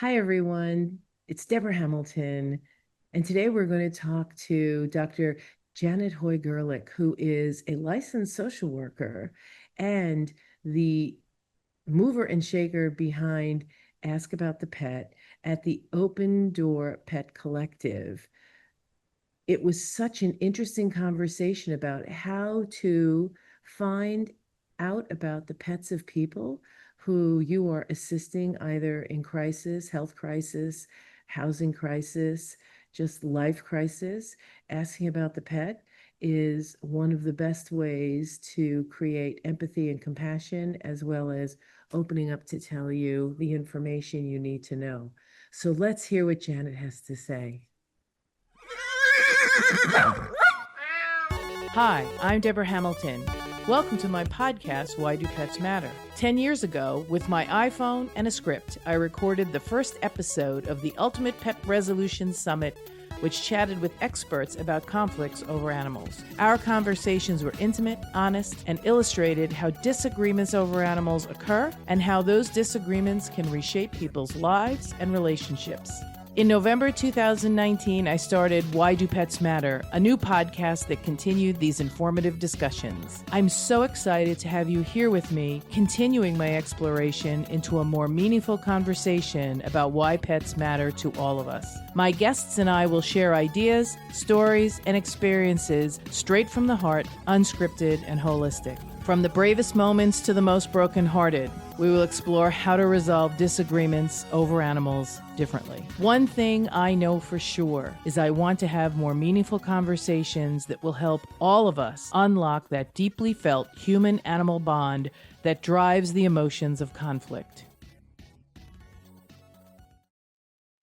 Hi, everyone. It's Deborah Hamilton. And today we're going to talk to Dr. Janet Hoy Gerlach, who is a licensed social worker and the mover and shaker behind Ask About the Pet at the Open Door Pet Collective. It was such an interesting conversation about how to find out about the pets of people who you are assisting either in crisis, health crisis, housing crisis, just life crisis. Asking about the pet is one of the best ways to create empathy and compassion, as well as opening up to tell you the information you need to know. So let's hear what Janet has to say. Hi, I'm Deborah Hamilton. Welcome to my podcast, Why Do Pets Matter? 10 years ago, with my iPhone and a script, I recorded the first episode of the Ultimate Pet Resolution Summit, which chatted with experts about conflicts over animals. Our conversations were intimate, honest, and illustrated how disagreements over animals occur and how those disagreements can reshape people's lives and relationships. In November 2019, I started Why Do Pets Matter, a new podcast that continued these informative discussions. I'm so excited to have you here with me, continuing my exploration into a more meaningful conversation about why pets matter to all of us. My guests and I will share ideas, stories, and experiences straight from the heart, unscripted and holistic. From the bravest moments to the most brokenhearted, we will explore how to resolve disagreements over animals differently. One thing I know for sure is I want to have more meaningful conversations that will help all of us unlock that deeply felt human-animal bond that drives the emotions of conflict.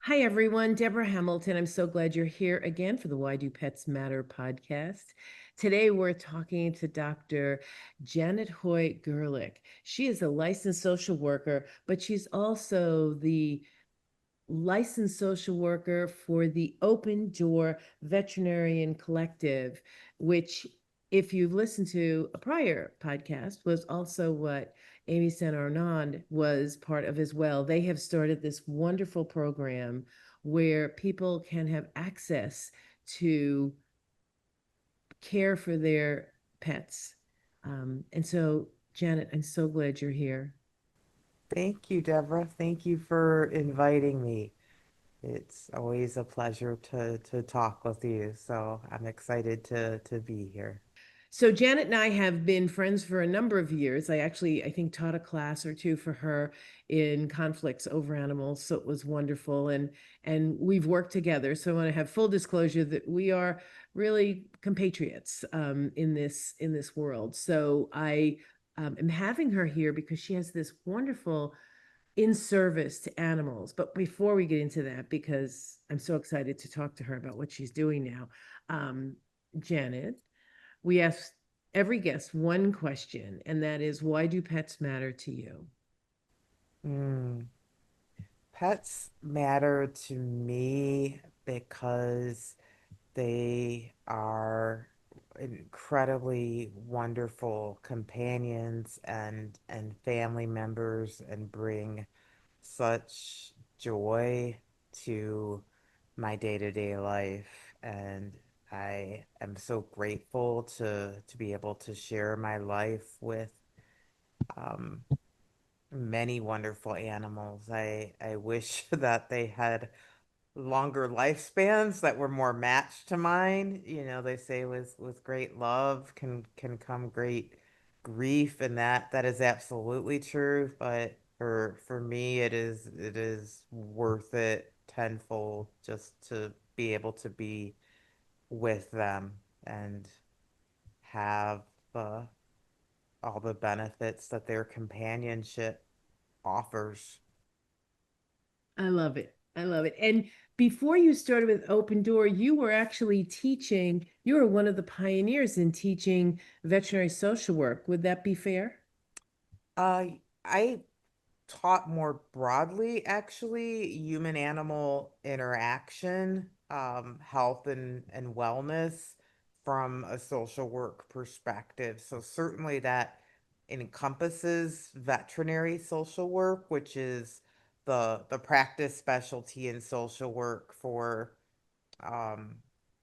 Hi, everyone. Deborah Hamilton. I'm so glad you're here again for the Why Do Pets Matter podcast. Today, we're talking to Dr. Janet Hoy Gerlach. She is a licensed social worker, but she's also the licensed social worker for the Open Door Veterinarian Collective, which, if you've listened to a prior podcast, was also what Amy Saint Arnaud was part of as well. They have started this wonderful program where people can have access to care for their pets. And so, Janet, I'm so glad you're here. Thank you, Deborah. Thank you for inviting me. It's always a pleasure to talk with you. So I'm excited to be here. So Janet and I have been friends for a number of years. I think, taught a class or two for her in conflicts over animals. So it was wonderful. And we've worked together. So I want to have full disclosure that we are really compatriots in this world. So I am having her here because she has this wonderful in service to animals. But before we get into that, because I'm so excited to talk to her about what she's doing now, Janet, we ask every guest one question, and that is, why do pets matter to you? Mm. Pets matter to me because they are incredibly wonderful companions and family members and bring such joy to my day-to-day life. And I am so grateful to be able to share my life with um, many wonderful animals. I wish that they had longer lifespans that were more matched to mine. You know, they say with great love can come great grief, and that is absolutely true. But for me, it is worth it tenfold just to be able to be with them and have uh, all the benefits that their companionship offers. I love it. I love it. And before you started with Open Door, you were actually teaching, you were one of the pioneers in teaching veterinary social work. Would that be fair? I taught more broadly, actually, human animal interaction, health and wellness from a social work perspective. So, certainly that encompasses veterinary social work, which is the practice specialty in social work for um,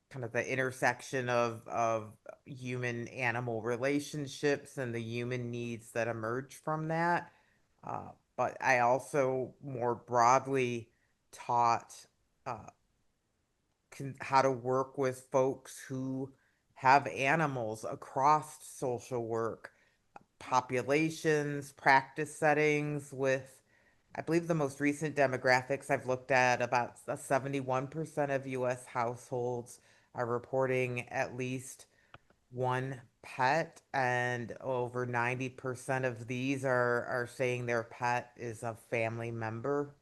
kind of the intersection of human animal relationships and the human needs that emerge from that. But I also more broadly taught uh, how to work with folks who have animals across social work populations, practice settings with, I believe the most recent demographics I've looked at, about 71% of US households are reporting at least one pet, and over 90% of these are saying their pet is a family member.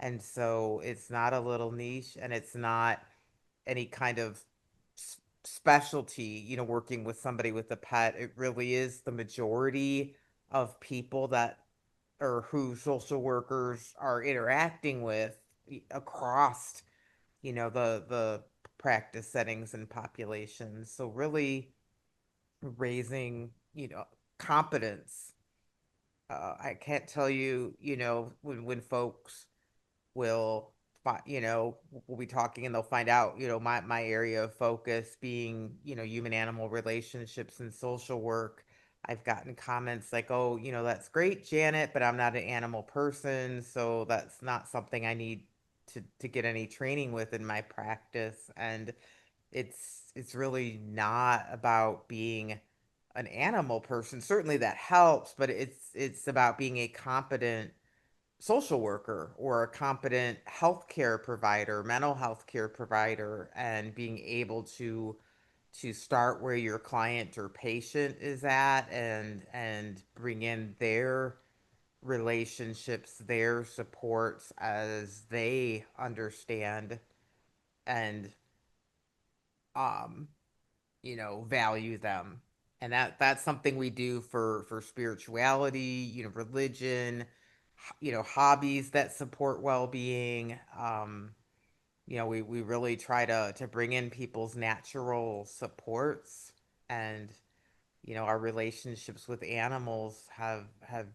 And so it's not a little niche, and it's not any kind of specialty, working with somebody with a pet. It really is the majority of people that or who social workers are interacting with across, the practice settings and populations. So really raising, competence. I can't tell you, when folks will we'll be talking and they'll find out, my area of focus being, human animal relationships and social work. I've gotten comments like, oh, that's great, Janet, but I'm not an animal person, so that's not something I need to get any training with in my practice. And it's really not about being an animal person. Certainly that helps, but it's about being a competent social worker or a competent healthcare provider, mental health care provider, and being able to start where your client or patient is at, and bring in their relationships, their supports as they understand and um value them. And that's something we do for spirituality, religion, hobbies that support well-being. We really try to bring in people's natural supports. And our relationships with animals have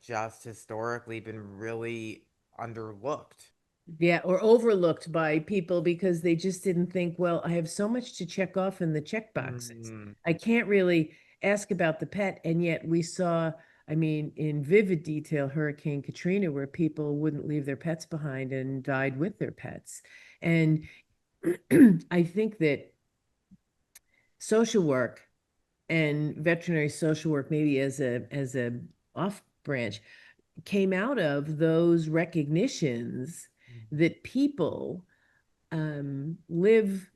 just historically been really underlooked. Yeah, or overlooked by people because they just didn't think, well, I have so much to check off in the check boxes. Mm. I can't really ask about the pet. And yet we saw, I mean, in vivid detail, Hurricane Katrina, where people wouldn't leave their pets behind and died with their pets. And I think that social work and veterinary social work, maybe as a off branch, came out of those recognitions that people live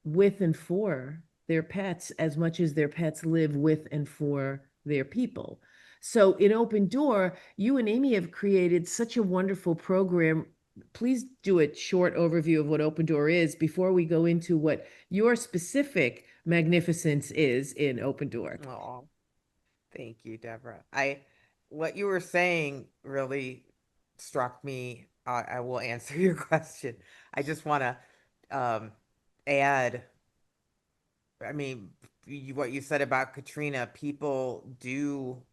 with and for their pets as much as their pets live with and for their people. So in Open Door, you and Amy have created such a wonderful program. Please do a short overview of what Open Door is before we go into what your specific magnificence is in Open Door. Oh, thank you, Deborah. What you were saying really struck me. I will answer your question. I just want to um, add, I mean, what you said about Katrina, people do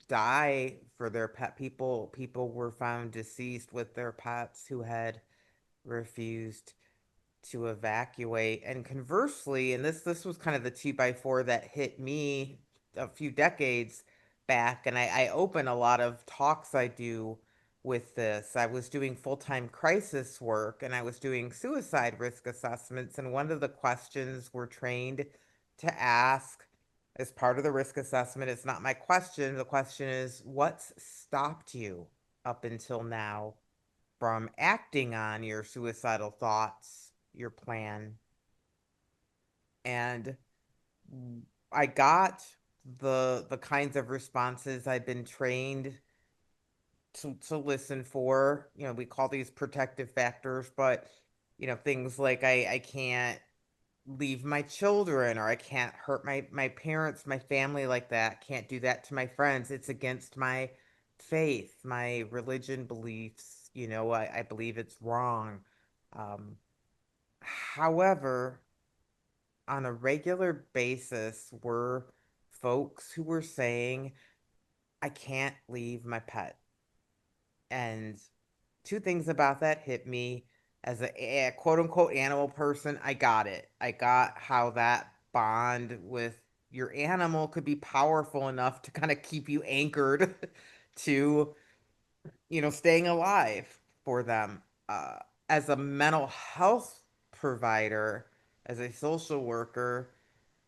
die for their pet. People were found deceased with their pets who had refused to evacuate. And conversely, and this was kind of the two by four that hit me a few decades back, and I open a lot of talks I do with this. I was doing full-time crisis work, and I was doing suicide risk assessments, and one of the questions we're trained to ask as part of the risk assessment, it's not my question, the question is, what's stopped you up until now from acting on your suicidal thoughts, your plan? And I got the kinds of responses I've been trained to listen for. We call these protective factors, but things like I can't leave my children, or I can't hurt my parents, my family like that. Can't do that to my friends. It's against my faith, my religion beliefs. I believe it's wrong. However, on a regular basis were folks who were saying, I can't leave my pet. And two things about that hit me as a quote unquote animal person. I got it. I got how that bond with your animal could be powerful enough to kind of keep you anchored to, staying alive for them. As a mental health provider, as a social worker,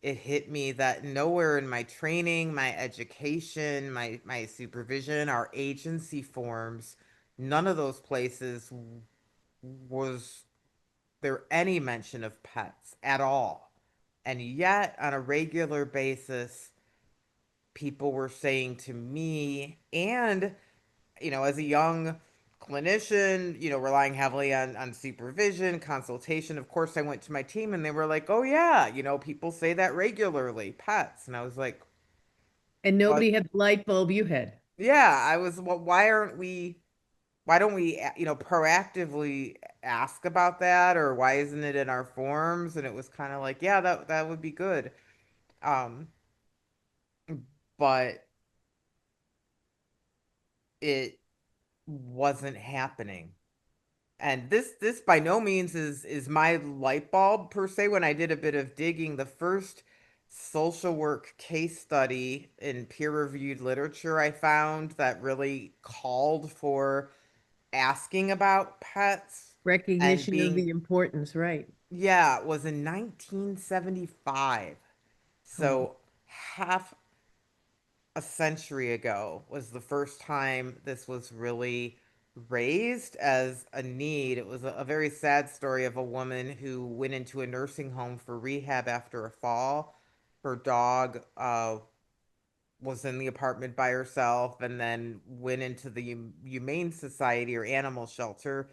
it hit me that nowhere in my training, my education, my supervision, our agency forms, none of those places was there any mention of pets at all. And yet, on a regular basis, people were saying to me, and, as a young clinician, relying heavily on supervision, consultation, of course, I went to my team and they were like, oh, yeah, people say that regularly, pets. And I was like, And but nobody had the light bulb you had. yeah, well, why don't we, proactively ask about that, or why isn't it in our forms? And it was kind of like, yeah, that would be good. Um, but it wasn't happening. And this by no means is my light bulb per se. When I did a bit of digging, the first social work case study in peer-reviewed literature I found that really called for asking about pets and Recognition of being, the importance, right? yeah, was in 1975. Oh, So half a century ago was the first time this was really raised as a need. It was a very sad story of a woman who went into a nursing home for rehab after a fall. Her dog was in the apartment by herself and then went into the Humane Society or animal shelter,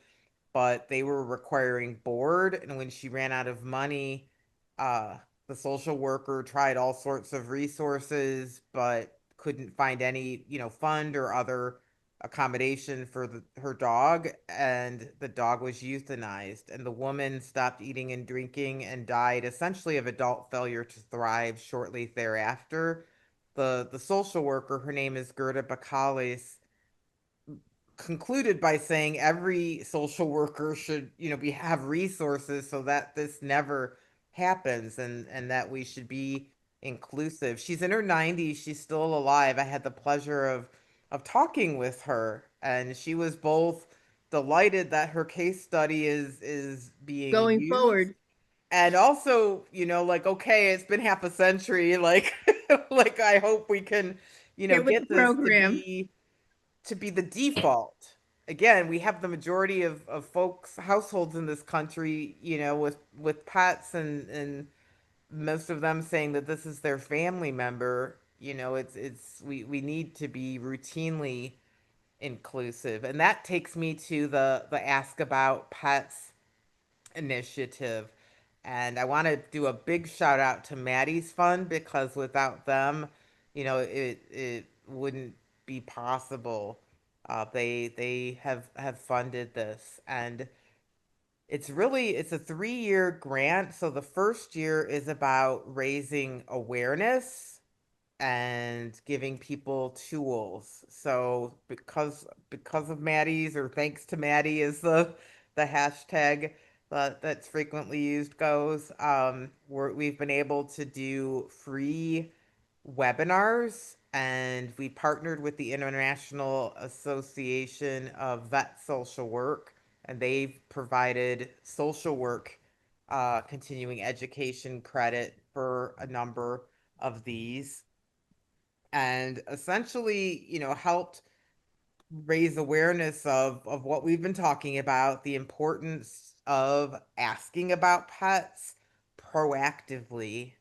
but they were requiring board. And when she ran out of money, uh, the social worker tried all sorts of resources, but couldn't find any, fund or other accommodation for her dog. And the dog was euthanized. And the woman stopped eating and drinking and died essentially of adult failure to thrive shortly thereafter. The social worker, her name is Gerda Bakalis, concluded by saying every social worker should, be have resources so that this never happens, and that we should be inclusive. She's in her 90s, she's still alive. I had the pleasure of talking with her, and she was both delighted that her case study is being going used, forward, and also, like, okay, it's been half a century, like like I hope we can, get with the get this program. to be the default. Again, we have the majority of folks households in this country, with pets, and most of them saying that this is their family member. It's we need to be routinely inclusive. And that takes me to the Ask About Pets initiative. And I want to do a big shout out to Maddie's Fund, because without them, it wouldn't be possible. They have funded this, and it's a 3-year grant. So the first year is about raising awareness and giving people tools. So because of Maddie's, or thanks to Maddie is the hashtag that's frequently used goes, we've been able to do free webinars, and we partnered with the International Association of Vet Social Work, and they've provided social work continuing education credit for a number of these, and essentially, helped raise awareness of what we've been talking about, the importance of asking about pets proactively,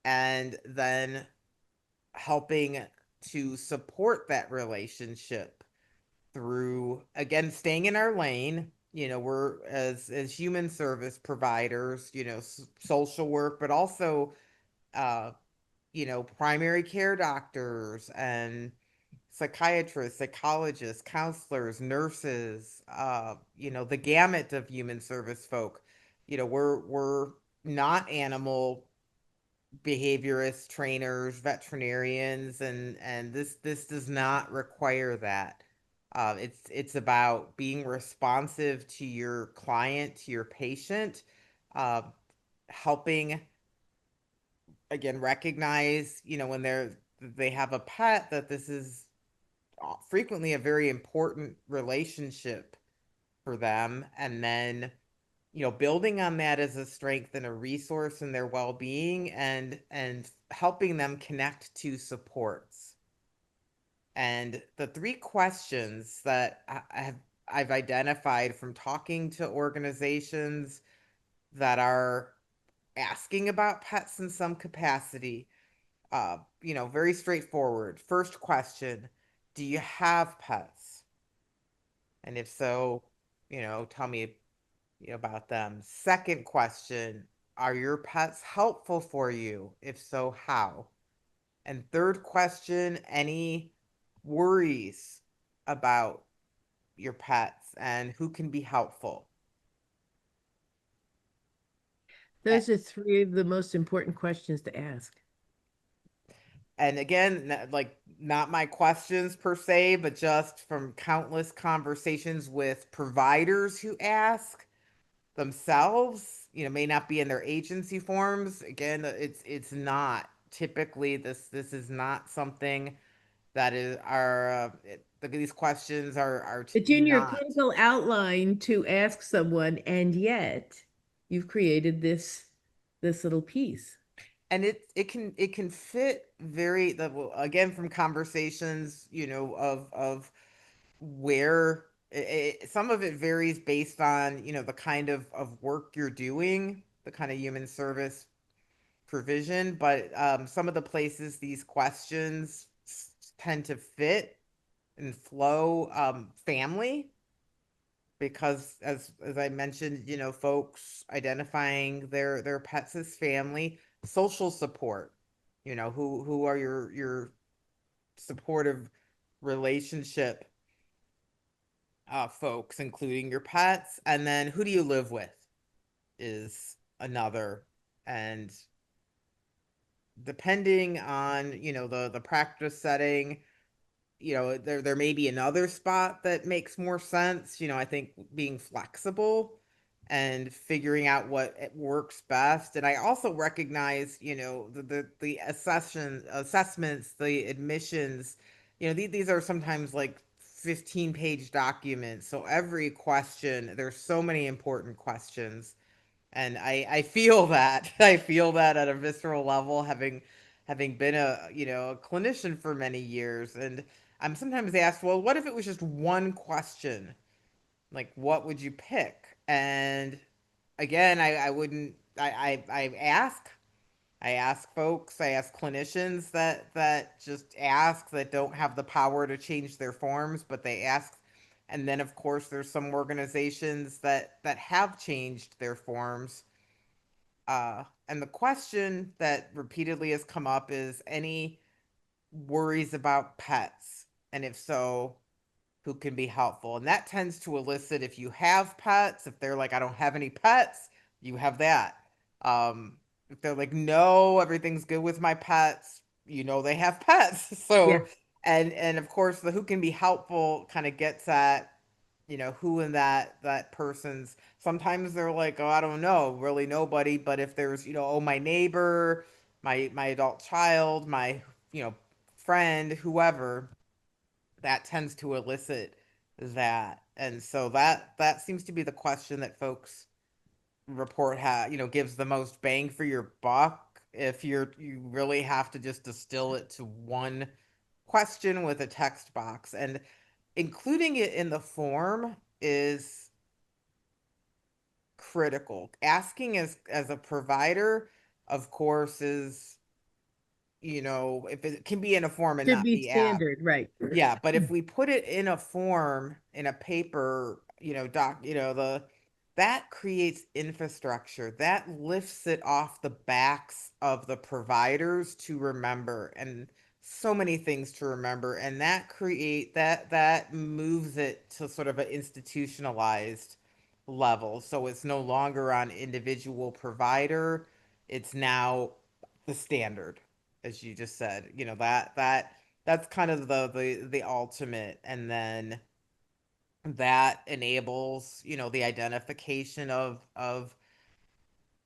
and then helping to support that relationship through, again, staying in our lane. We're as human service providers, social work, but also uh primary care doctors and psychiatrists, psychologists, counselors, nurses, the gamut of human service folk. We're not animal behaviorists, trainers, veterinarians, and this does not require that. It's about being responsive to your client, to your patient, uh, helping again recognize, when they have a pet, that this is frequently a very important relationship for them, and then building on that as a strength and a resource in their well-being, and helping them connect to supports. And the three questions that I've identified from talking to organizations that are asking about pets in some capacity, very straightforward. First question, do you have pets? And if so, tell me, about them. Second question, are your pets helpful for you? If so, how? And third question, any worries about your pets and who can be helpful? Those are three of the most important questions to ask. And again, like not my questions per se, but just from countless conversations with providers who ask themselves, may not be in their agency forms. Again, it's not typically this is not something that is are these questions are It's in your not. clinical outline to ask someone, and yet you've created this little piece. And it can fit very again from conversations, of where some of it varies based on, the kind of work you're doing, the kind of human service provision, but some of the places these questions tend to fit and flow, family, because as I mentioned, folks identifying their pets as family, social support, who are your supportive relationship folks, including your pets, and then who do you live with is another. And depending on, the practice setting, there may be another spot that makes more sense. I think being flexible and figuring out what it works best. And I also recognize, the assessments, the admissions, these are sometimes like 15-page documents. So every question, there's so many important questions, and I feel that I feel that at a visceral level, having been a clinician for many years. And I'm sometimes asked, well, what if it was just one question? Like, what would you pick? And again, I wouldn't. I ask folks, I ask clinicians that just ask, that don't have the power to change their forms, but they ask. And then of course there's some organizations that have changed their forms. And the question that repeatedly has come up is, any worries about pets? And if so, who can be helpful? And that tends to elicit, if you have pets, if they're like, I don't have any pets, you have that. If they're like, no, everything's good with my pets, they have pets. Yeah, So, and of course, the who can be helpful kind of gets at, who in that person's. Sometimes they're like, oh, I don't know, really nobody. But if there's, oh, my neighbor, my adult child, my, friend, whoever, that tends to elicit that. And so that seems to be the question that folks report gives the most bang for your buck, if you really have to just distill it to one question with a text box. And including it in the form is critical. Asking as a provider, of course, is, if it can be in a form and should not be be asked. standard, right? Yeah, but if we put it in a form, in a paper, that creates infrastructure. That lifts it off the backs of the providers to remember, and so many things to remember. And that moves it to sort of an institutionalized level. So it's no longer on individual provider. It's now the standard, as you just said. That's kind of the ultimate. And then that enables, the identification of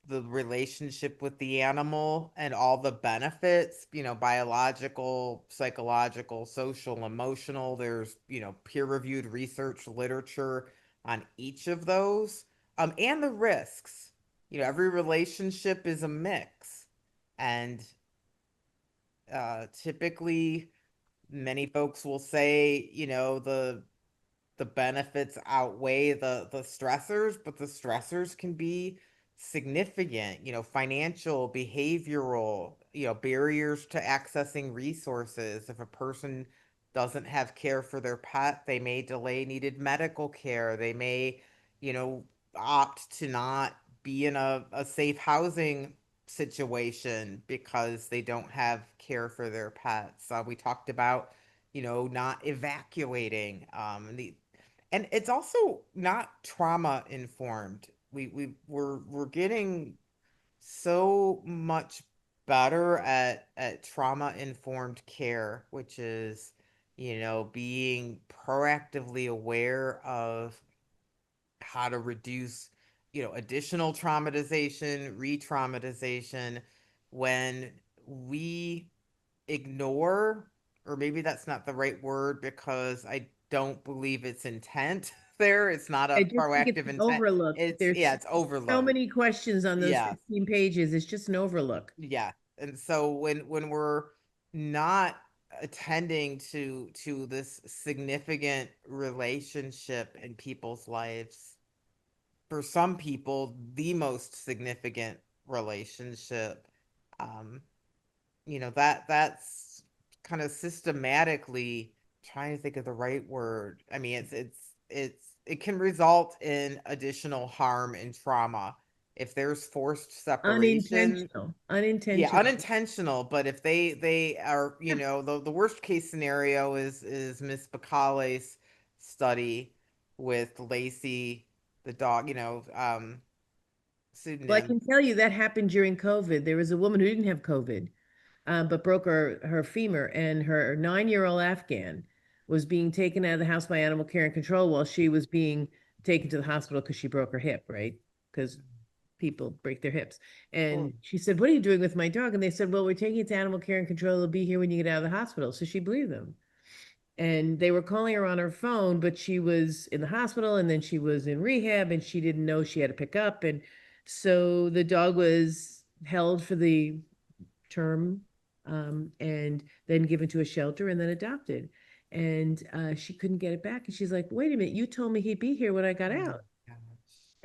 the relationship with the animal and all the benefits, biological, psychological, social, emotional. There's, peer-reviewed research literature on each of those, and the risks. Every relationship is a mix. And typically, many folks will say, the benefits outweigh the stressors, but the stressors can be significant, financial, behavioral, barriers to accessing resources. If a person doesn't have care for their pet, they may delay needed medical care. They may, you know, opt to not be in a safe housing situation because they don't have care for their pets. We talked about, not evacuating. And it's also not trauma informed. We're getting so much better at trauma informed care, which is, being proactively aware of how to reduce, additional traumatization, re-traumatization when we ignore, or maybe that's not the right word because I don't believe it's intent there. It's not I a just think it's proactive an intent. overlook. Yeah, There's it's so overload. many questions on those Yeah. 16 pages. It's just an overlook. Yeah. And so when we're not attending to this significant relationship in people's lives, for some people, the most significant relationship, um, that's kind of systematically trying to think of the right word. I mean, it can result in additional harm and trauma if there's forced separation. Unintentional. Yeah, Unintentional. unintentional, but if they are, the worst case scenario is Miss Bacalle's study with Lacey the dog, Well, I pseudonym. can tell you that happened during COVID. There was a woman who didn't have COVID, but broke her femur, and her 9-year-old Afghan was being taken out of the house by animal care and control while she was being taken to the hospital because she broke her hip, right? Because people break their hips. Oh, And she said, "What are you doing with my dog?" And they said, "Well, we're taking it to animal care and control. It'll be here when you get out of the hospital." So she believed them. And they were calling her on her phone, but she was in the hospital and then she was in rehab and she didn't know she had to pick up. And so the dog was held for the term, and then given to a shelter and then adopted. And she couldn't get it back. And she's like, "Wait a minute, you told me he'd be here when I got oh my out." gosh.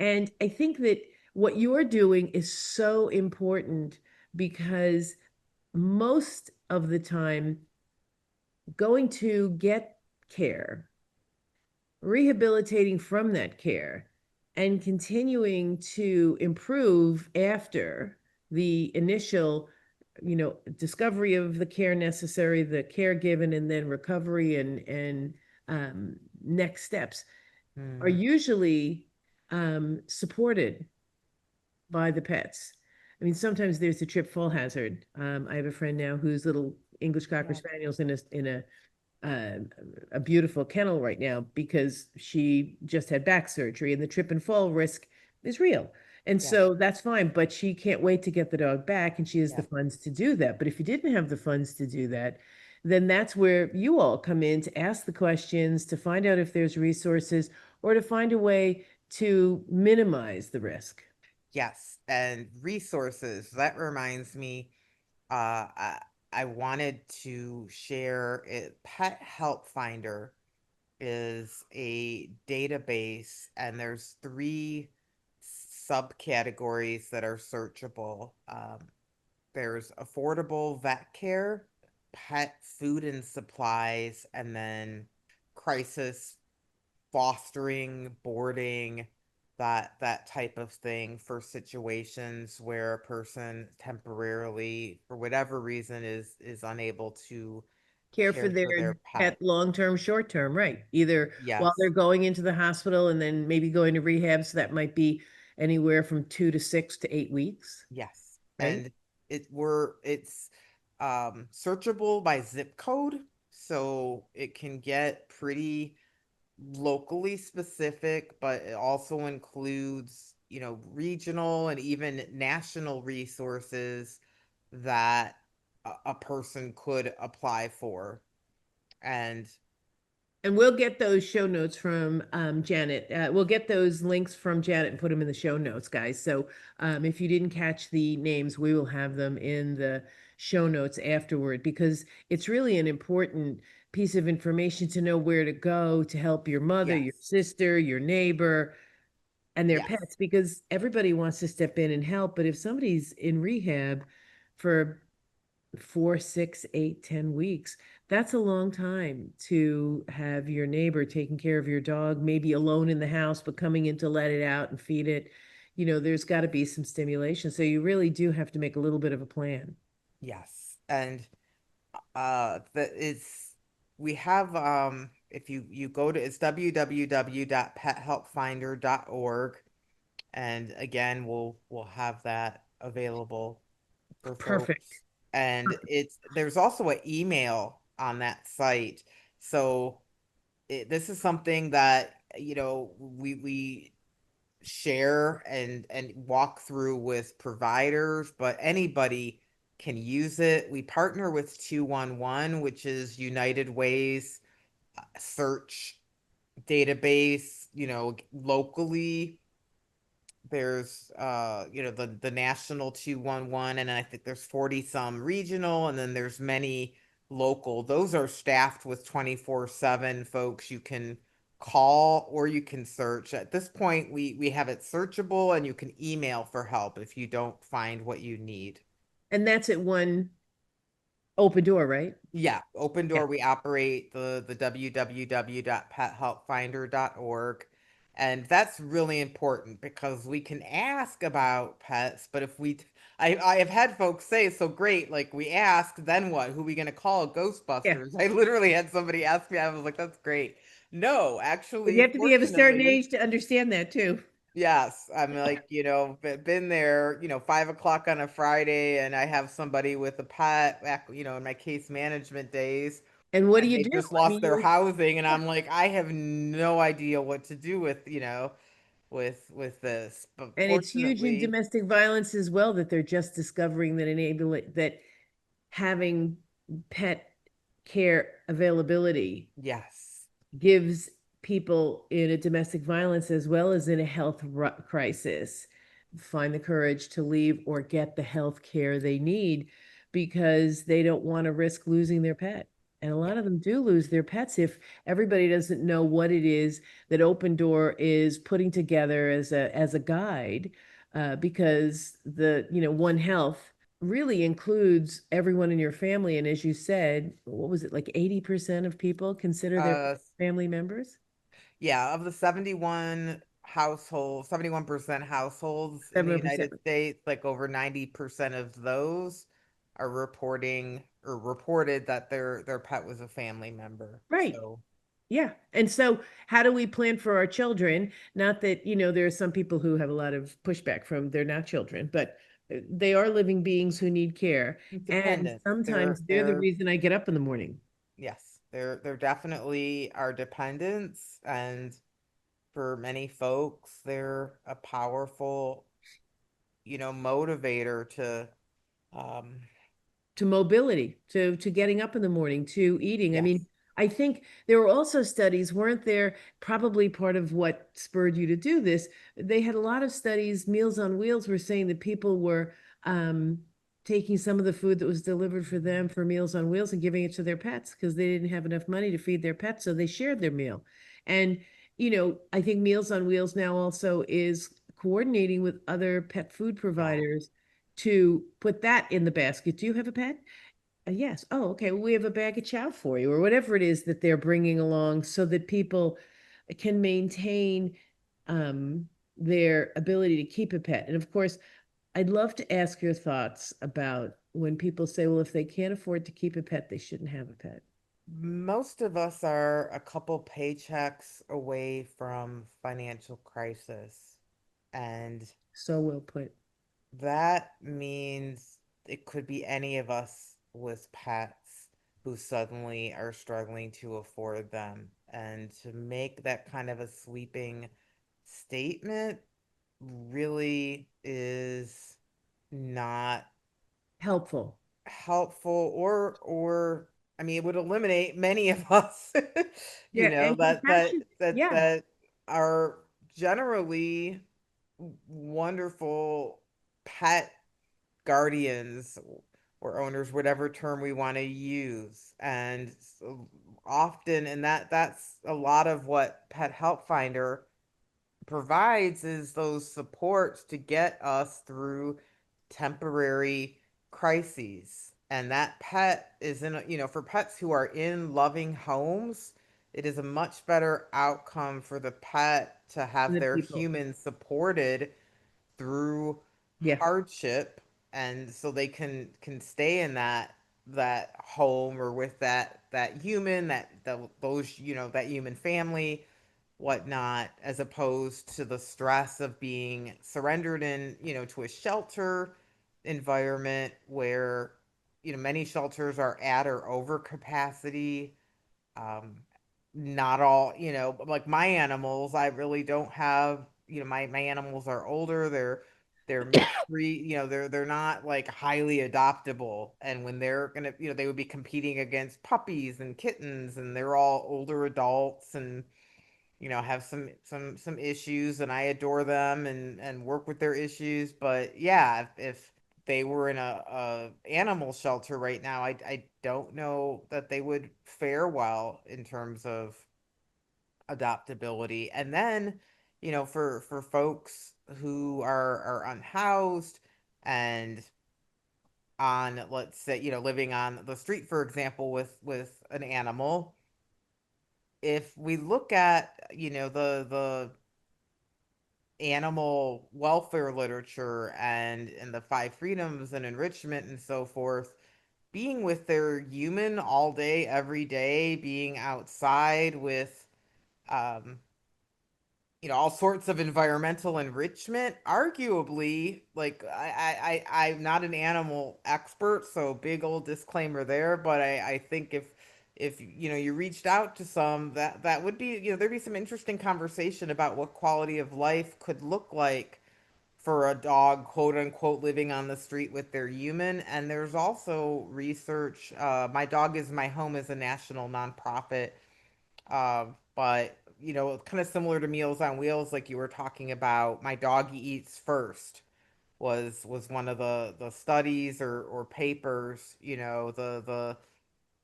And I think that what you're doing is so important because most of the time, going to get care, rehabilitating from that care, and continuing to improve after the initial, discovery of the care necessary, the care given, and then recovery and next steps are Hmm. usually supported by the pets. I mean, sometimes there's a trip fall hazard. I have a friend now whose little English Cocker Yeah. Spaniel's uh, a beautiful kennel right now because she just had back surgery and the trip and fall risk is real. And Yeah. so that's fine, but she can't wait to get the dog back and she has the Yeah. funds to do that. But if you didn't have the funds to do that, then that's where you all come in to ask the questions, to find out if there's resources or to find a way to minimize the risk. Yes. And resources. That reminds me, I wanted to share it. Pet Help Finder is a database, and there's three subcategories that are searchable. There's affordable vet care, pet food and supplies, and then crisis fostering, boarding, that type of thing for situations where a person temporarily, for whatever reason, is unable to Care for care their for their pet pet. long term, short term, right? Either while they're Yes. going into the hospital and then maybe going to rehab. So that might be anywhere from 2 to 6 to 8 weeks, Yes. right? And it's searchable by zip code, so it can get pretty locally specific, but it also includes, regional and even national resources that a person could apply for. And And we'll get those show notes from Janet. We'll get those links from Janet and put them in the show notes, guys. So if you didn't catch the names, we will have them in the show notes afterward because it's really an important piece of information to know where to go to help your mother, your yes, sister, your neighbor, and their yes, pets because everybody wants to step in and help. But if somebody's in rehab for 4, 6, 8, 10 weeks, that's a long time to have your neighbor taking care of your dog, maybe alone in the house, but coming in to let it out and feed it. There's got to be some stimulation. So you really do have to make a little bit of a plan. yes. And that is we have if you go to it's www.pethelpfinder.org, and again we'll have that available for Perfect. folks. And there's also an email on that site. So this is something that we share and walk through with providers, but anybody can use it. We partner with 211, which is United Way's search database, locally. There's the national 211, and I think there's 40 some regional, and then there's many local. Those are staffed with 24/7 folks you can call or you can search. At this point, we have it searchable, and you can email for help if you don't find what you need. And that's at one open door, right? Yeah, Open Yeah. Door, we operate the www.pethelpfinder.org. And that's really important because we can ask about pets, but if I have had folks say, so great, like we asked, then what? Who are we going to call? Yeah. Ghostbusters. I literally had somebody ask me, I was like, that's great. No, But you actually, have to be of a certain fortunately, age to understand that too. yes, I'm like, been there, 5 o'clock on a Friday, and I have somebody with a pet back, in my case management days, And what do and you they do? just I lost mean, their housing, and I'm like, I have no idea what to do with, with this. But and it's huge in fortunately, domestic violence as well that they're just discovering that having pet care availability yes. gives people in a domestic violence as well as in a health crisis find the courage to leave or get the health care they need because they don't want to risk losing their pet. And a Yeah. lot of them do lose their pets if everybody doesn't know what it is that Open Door is putting together as a guide, because One Health really includes everyone in your family. And as you said, what was it, like 80% of people consider their Uh family members? yeah, of the 71% households in the 7%. United States, like over 90% of those are reporting or reported that their pet was a family member. Right. So, Yeah. And so, how do we plan for our children? Not that, there are some people who have a lot of pushback from they're not children, but they are living beings who need care. And dependent. sometimes they're the They're reason I get up in the morning. yes, they're definitely our dependents, and for many folks, they're a powerful, motivator to um To mobility, to getting up in the morning, to eating. I yes. mean, I think there were also studies, weren't there? Probably part of what spurred you to do this. They had a lot of studies. Meals on Wheels were saying that people were um, taking some of the food that was delivered for them for Meals on Wheels and giving it to their pets because they didn't have enough money to feed their pets, so they shared their meal. And I think Meals on Wheels now also is coordinating with other pet food Yeah. providers to put that in the basket. Do you have a pet? Yes. Oh, okay. Well, we have a bag of chow for you, or whatever it is that they're bringing along, so that people can maintain their ability to keep a pet. And of course, I'd love to ask your thoughts about when people say, well, if they can't afford to keep a pet, they shouldn't have a pet. Most of us are a couple paychecks away from financial crisis. And So well put. that means it could be any of us with pets who suddenly are struggling to afford them. And to make that kind of a sweeping statement really is not Helpful. helpful, or I mean it would eliminate many of us Yeah, and compassion. Yeah, that are generally wonderful pet guardians or owners, whatever term we want to use. And so often, and that's a lot of what Pet Help Finder provides, is those supports to get us through temporary crises. And that pet is in, for pets who are in loving homes, it is a much better outcome for the pet to have the their people. human supported through Yeah, hardship, and so they can stay in that home, or with that human, those, that human family, whatnot, as opposed to the stress of being surrendered in, to a shelter environment where, many shelters are at or over capacity. um Not all, like my animals, I really don't have, my animals are older, they're mixed breed, they're not like highly adoptable, and when they're gonna, they would be competing against puppies and kittens, and they're all older adults, and have some issues, and I adore them and work with their issues. But yeah, if they were in a animal shelter right now, I don't know that they would fare well in terms of adoptability. And then, for folks who are unhoused and on, let's say, living on the street, for example, with an animal, if we look at, the animal welfare literature and the five freedoms and enrichment and so forth, being with their human all day every day, being outside with, um all sorts of environmental enrichment, arguably, like, I'm not an animal expert, so big old disclaimer there, but I think if you reached out to some, that would be, there'd be some interesting conversation about what quality of life could look like for a dog, quote unquote, living on the street with their human. And there's also research. My Dog is My Home is a national nonprofit, but kind of similar to Meals on Wheels, like you were talking about. My Dog Eats First was one of the studies or papers. The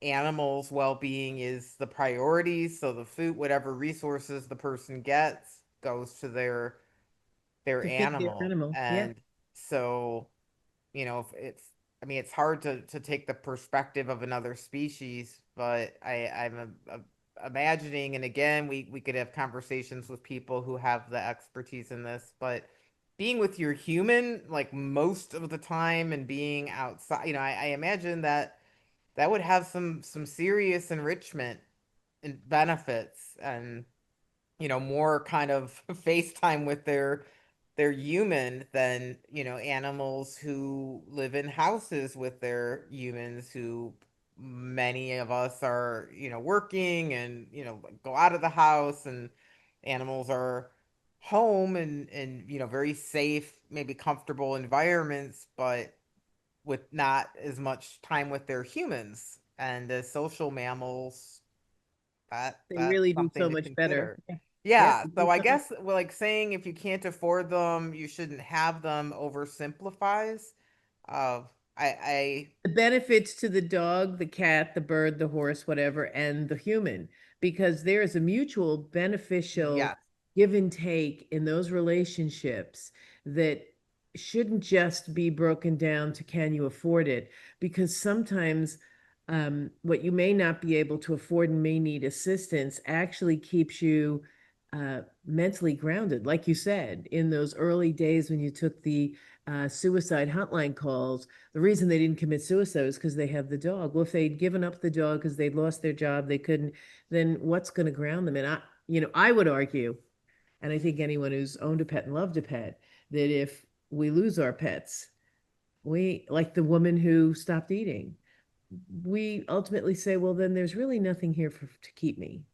animal's well-being is the priority, so the food, whatever resources the person gets, goes to their to feed the animal. animal. Yeah, And so, if it's, I mean, it's hard to take the perspective of another species, but imagining, and again, we could have conversations with people who have the expertise in this, but being with your human, like, most of the time, and being outside, I imagine that would have some serious enrichment and benefits, and more kind of FaceTime with their human than, animals who live in houses with their humans, who many of us are, working, and, like, go out of the house, and animals are home, and very safe, maybe comfortable environments, but with not as much time with their humans. And as social mammals, they that's really do something so to much better. consider. Yeah, yeah, Yeah, they so do I so much. guess, well, like, saying if you can't afford them, you shouldn't have them, oversimplifies. Uh, I The benefits to the dog, the cat, the bird, the horse, whatever, and the human, because there is a mutual beneficial yes, give and take in those relationships that shouldn't just be broken down to can you afford it? Because sometimes what you may not be able to afford and may need assistance actually keeps you mentally grounded. Like you said, in those early days when you took the suicide hotline calls, the reason they didn't commit suicide was because they have the dog. Well, if they'd given up the dog because they'd lost their job, they couldn't, then what's going to ground them? And I would argue, and I think anyone who's owned a pet and loved a pet, that if we lose our pets, we, like the woman who stopped eating, we ultimately say, well, then there's really nothing here to keep me.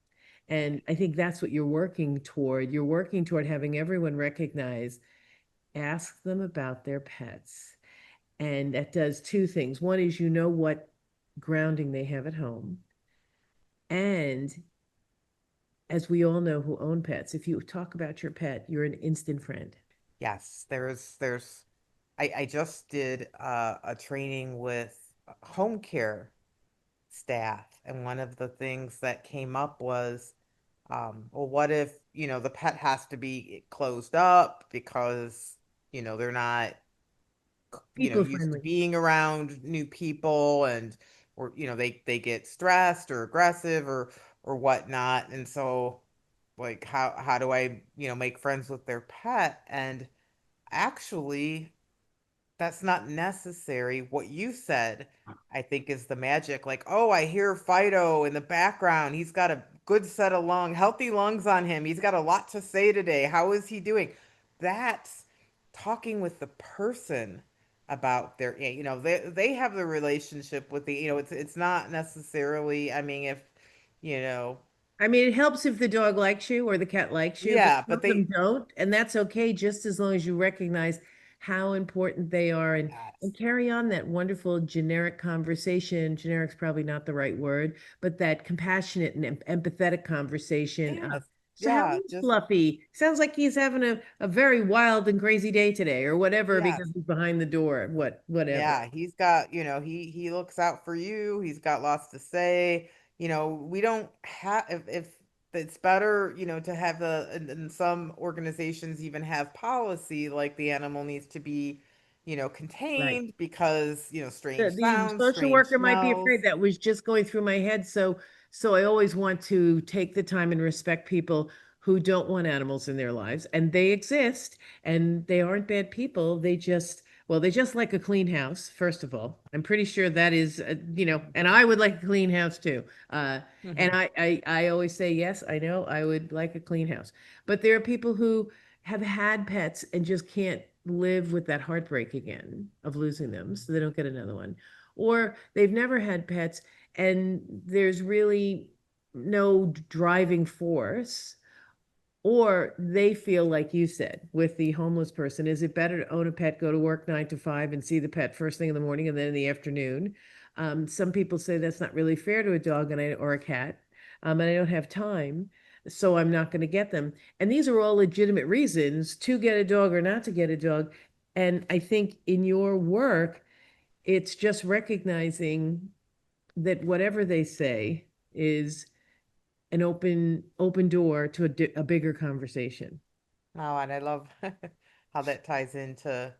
And I think that's what you're working toward. You're working toward having everyone recognize, ask them about their pets. And that does two things. One is you know what grounding they have at home. And as we all know who own pets, if you talk about your pet, you're an instant friend. Yes, I just did a training with home care staff, and one of the things that came up was, well, what if, the pet has to be closed up because, they're not, People used to friendly. being around new people, and or they get stressed or aggressive or whatnot. And so, like, how do I, make friends with their pet? And actually, that's not necessary. What you said, I think, is the magic. Like, oh, I hear Fido in the background. He's got a good set of healthy lungs on him. He's got a lot to say today. How is he doing? That's talking with the person about their, they have the relationship with the, it's not necessarily, I mean, if, you know, I mean, it helps if the dog likes you or the cat likes you, but yeah, some but of them they, don't, and that's okay, just as long as you recognize how important they are and yes, carry on that wonderful generic conversation. Generic's probably not the right word, but that compassionate and empathetic conversation of, yes, so how yeah, is just, Fluffy? Sounds like he's having a very wild and crazy day today, or whatever, because yes. he's behind the door, whatever. Yeah, he's got, he looks out for you. He's got lots to say. We don't have, if it's better, to have and some organizations even have policy like the animal needs to be, Right. contained because, the, strange the sounds, social strange worker might be smells. afraid. That was just going through my head. So I always want to take the time and respect people who don't want animals in their lives, and they exist, and they aren't bad people. They just, well, they just like a clean house. First of all, I'm pretty sure that is, and I would like a clean house too. And I always say, yes, I know I would like a clean house, but there are people who have had pets and just can't live with that heartbreak again of losing them, so they don't get another one. Or they've never had pets and there's really no driving force, or they feel like you said with the homeless person, is it better to own a pet, go to work 9 to 5, and see the pet first thing in the morning and then in the afternoon? Some people say that's not really fair to a dog or a cat, and I don't have time, so I'm not going to get them. And these are all legitimate reasons to get a dog or not to get a dog. And I think in your work, it's just recognizing that whatever they say is an open door to a bigger conversation. Oh, and I love how that ties into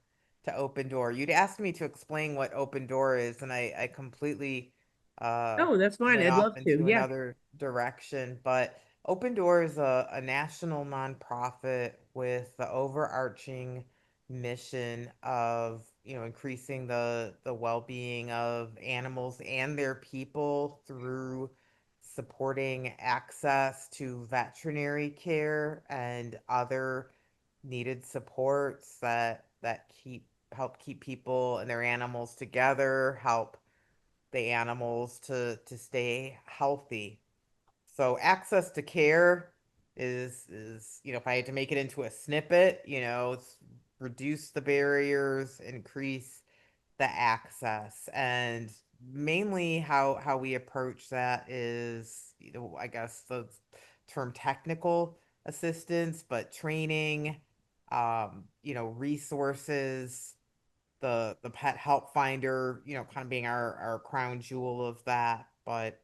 to Open Door. You'd asked me to explain what Open Door is, and I completely uh Oh, that's fine. went I'd off love to. into Yeah. another direction. But Open Door is a national nonprofit with the overarching mission of, increasing the well-being of animals and their people through supporting access to veterinary care and other needed supports that help keep people and their animals together, help the animals to stay healthy. So access to care is, if I had to make it into a snippet, it's reduce the barriers, increase the access. And mainly how we approach that is, I guess the term technical assistance, but training, resources, the pet help finder, kind of being our crown jewel of that. But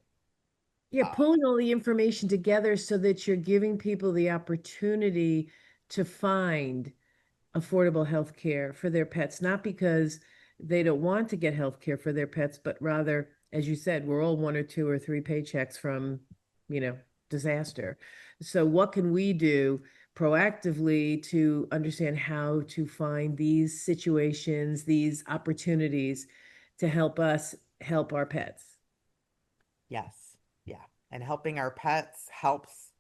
Yeah, uh, pulling all the information together so that you're giving people the opportunity to find affordable health care for their pets, not because they don't want to get health care for their pets, but rather, as you said, we're all one or two or three paychecks from, you know, disaster. So what can we do proactively to understand how to find these situations, these opportunities to help us help our pets? yes, yeah. And helping our pets helps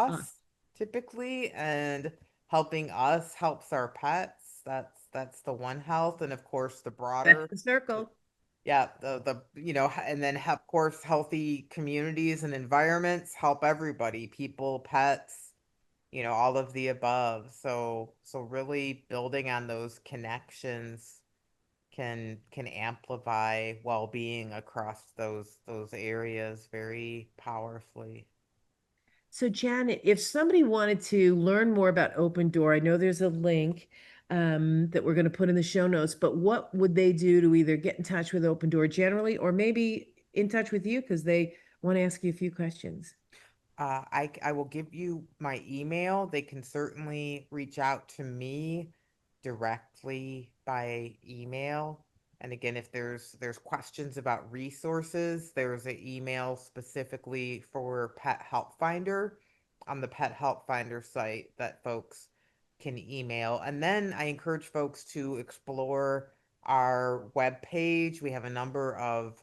Uh, us typically, and helping us helps our pets. That's the one health, and of course the that's broader, the circle. Yeah, and then of course healthy communities and environments help everybody, people, pets, all of the above. So really building on those connections can amplify well-being across those areas very powerfully. So, Janet, if somebody wanted to learn more about Open Door, I know there's a link that we're going to put in the show notes, but what would they do to either get in touch with Open Door generally or maybe in touch with you because they want to ask you a few questions? I will give you my email. They can certainly reach out to me directly by email. And again, if there's questions about resources, there's an email specifically for Pet Help Finder on the Pet Help Finder site that folks can email. And then I encourage folks to explore our webpage. We have a number of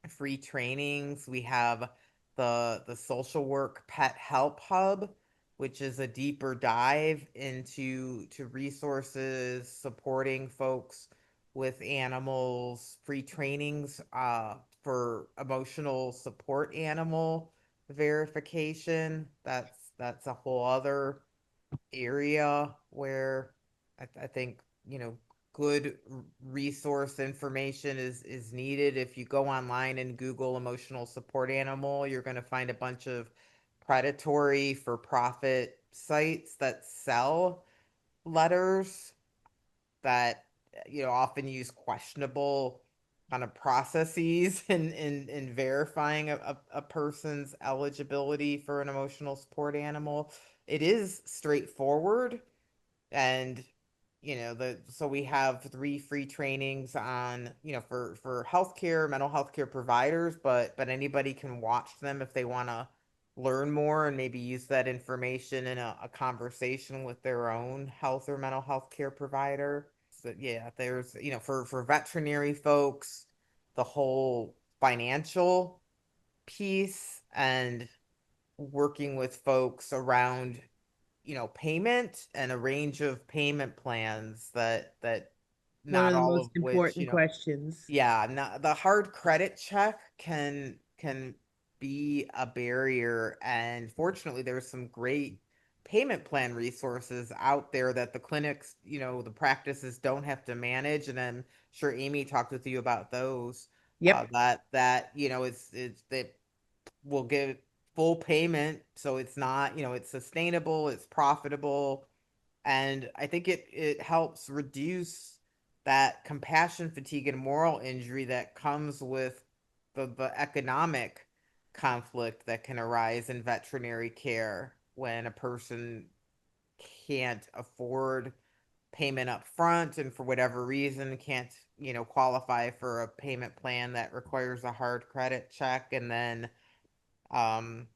free trainings. We have the social work pet help hub, which is a deeper dive into to resources supporting folks with animals, free trainings for emotional support animal verification. That's a whole other area where I think good resource information is needed. If you go online and Google emotional support animal, you're going to find a bunch of predatory for profit sites that sell letters that often use questionable kind of processes in verifying a person's eligibility for an emotional support animal. It is straightforward, and the so we have three free trainings on for healthcare, mental health care providers, but anybody can watch them if they want to learn more and maybe use that information in a conversation with their own health or mental health care provider. So yeah, there's for veterinary folks, the whole financial piece and working with folks around payment and a range of payment plans that One of not the all most of which, important questions. yeah, not, the hard credit check can be a barrier. And fortunately, there's some great payment plan resources out there that the clinics, the practices don't have to manage. And I'm sure Amy talked with you about those. Yep. That it's that will give full payment, so it's not, it's sustainable, it's profitable, and I think it helps reduce that compassion fatigue and moral injury that comes with the economic conflict that can arise in veterinary care when a person can't afford payment up front and for whatever reason can't qualify for a payment plan that requires a hard credit check, and then um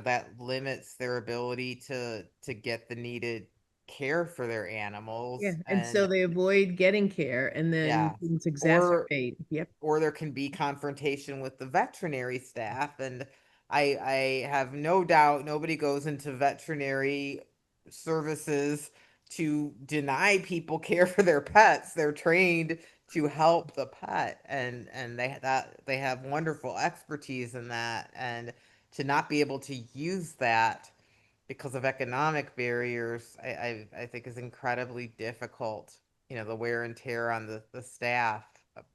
that limits their ability to get the needed care for their Yeah. animals. And so And they avoid getting care and then yeah, things or exacerbate. Yep. there can be confrontation with the veterinary staff. And I have no doubt nobody goes into veterinary services to deny people care for their pets. They're trained to help the pet, and they have wonderful expertise in that. And to not be able to use that because of economic barriers, I think is incredibly difficult. The wear and tear on the staff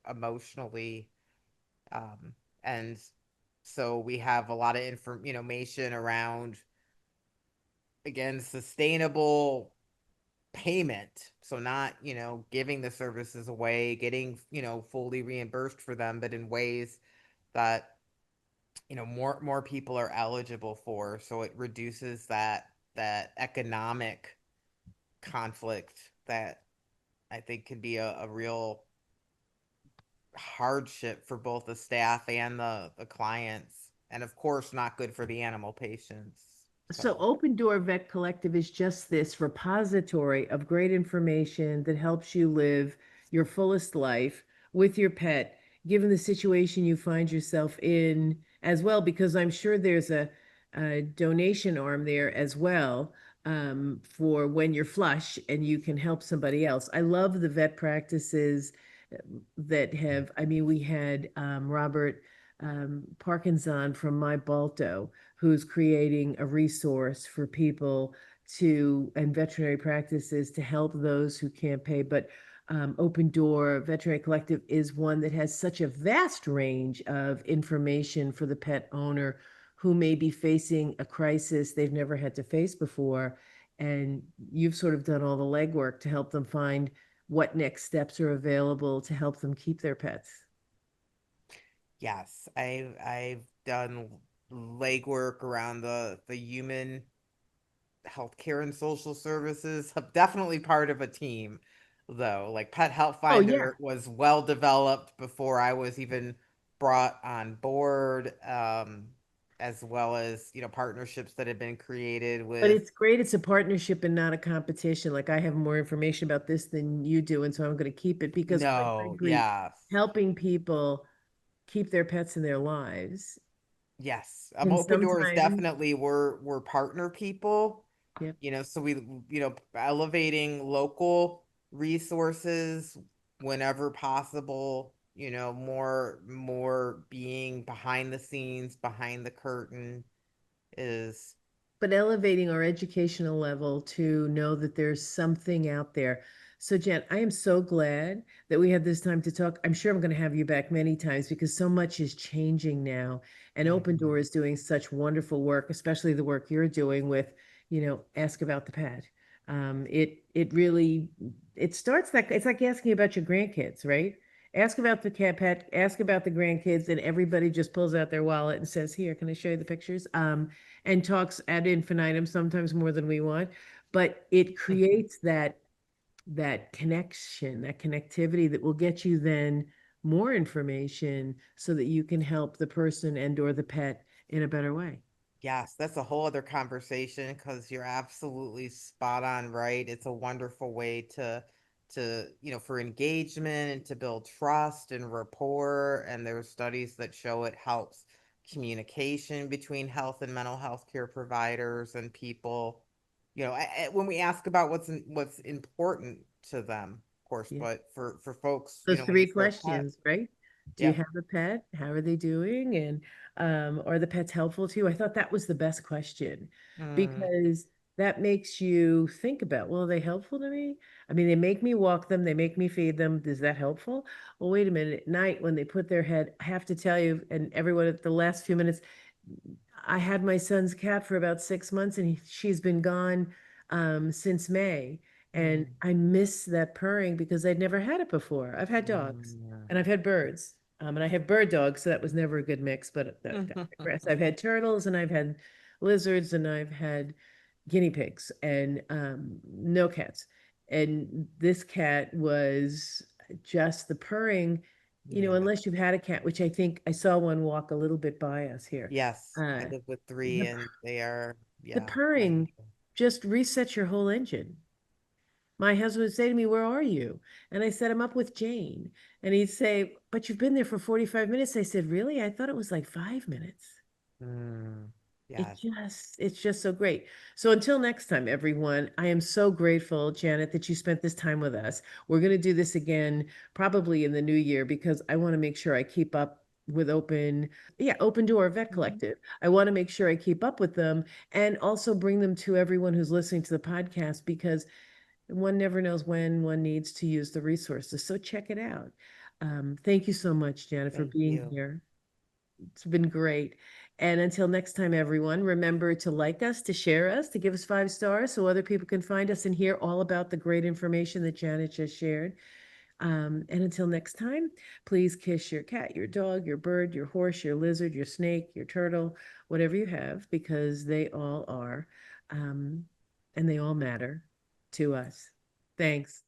emotionally. Um, and so we have a lot of information around, again, sustainable payment. So not, giving the services away, getting, fully reimbursed for them, but in ways that, more people are eligible for. So it reduces that economic conflict that I think can be a real hardship for both the staff and the clients. And of course, not good for the animal patients. So Open Door Vet Collective is just this repository of great information that helps you live your fullest life with your pet, given the situation you find yourself in as well, because I'm sure there's a donation arm there as well for when you're flush and you can help somebody else. I love the vet practices that have, I mean, we had Robert Parkinson from My Balto, who's creating a resource for people to, and veterinary practices to help those who can't pay. But Open Door Veterinary Collective is one that has such a vast range of information for the pet owner who may be facing a crisis they've never had to face before. And you've sort of done all the legwork to help them find what next steps are available to help them keep their pets. Yes, I've done legwork around the human healthcare and social services. I'm definitely part of a team, though. Like Pet Health Oh, yeah. Finder was well developed before I was even brought on board, as well as, partnerships that have been created But with. it's great. It's a partnership and not a competition. Like I have more information about this than you do, and so I'm going to keep it because, quite No, frankly, yes, helping people keep their pets in their lives yes. can Open Doors sometimes, definitely were partner people. yep. So we, elevating local resources whenever possible, more being behind the scenes, behind the curtain is. But elevating our educational level to know that there's something out there. So, Jen, I am so glad that we had this time to talk. I'm sure I'm going to have you back many times because so much is changing now. And Open Door Mhm. is doing such wonderful work, especially the work you're doing with, Ask About the Pet. It really it starts that it's like asking about your grandkids, right? Ask about the cat pet, ask about the grandkids, and everybody just pulls out their wallet and says, "Here, can I show you the pictures?" And talks ad infinitum, sometimes more than we want. But it creates that connection, that connectivity that will get you then more information so that you can help the person and or the pet in a better way. Yes, that's a whole other conversation because you're absolutely spot on, right? It's a wonderful way for engagement and to build trust and rapport. And there's studies that show it helps communication between health and mental health care providers and people. When we ask about what's important to them, of course, Yeah. but for folks, Those when you three say a pet, questions, right? Do you yeah. have a pet? How are they doing? And are the pets helpful to you? I thought that was the best question Mm, because that makes you think about, well, are they helpful to me? I mean, they make me walk them, they make me feed them. Is that helpful? Well, wait a minute. At night, when they put their head, I have to tell you, and everyone at the last few minutes, I had my son's cat for about 6 months and she's been gone since May. And mm, I miss that purring because I'd never had it before. I've had dogs mm. and I've had birds. And I have bird dogs, so that was never a good mix, but that digress. I've had turtles and I've had lizards and I've had guinea pigs and no cats. And this cat was just the purring, Yeah. unless you've had a cat, which I think I saw one walk a little bit by us here. Yes, I Uh, live with three the, and they are, the yeah, purring wonderful. just resets your whole engine. My husband would say to me, "Where are you?" And I said, "I'm up with Jane." And he'd say, "But you've been there for 45 minutes." I said, "Really? I thought it was like 5 minutes." Mm, It yes, just, it's just so great. So until next time, everyone, I am so grateful, Janet, that you spent this time with us. We're going to do this again probably in the new year because I want to make sure I keep up with Open Door Vet mhm, Collective. I want to make sure I keep up with them and also bring them to everyone who's listening to the podcast because one never knows when one needs to use the resources. So check it out. Thank you so much, Janet, for thank being you. here. It's been great. And until next time, everyone, remember to like us, to share us, to give us 5 stars so other people can find us and hear all about the great information that Janet just shared. And until next time, please kiss your cat, your dog, your bird, your horse, your lizard, your snake, your turtle, whatever you have, because they all are, um, and they all matter to us. Thanks.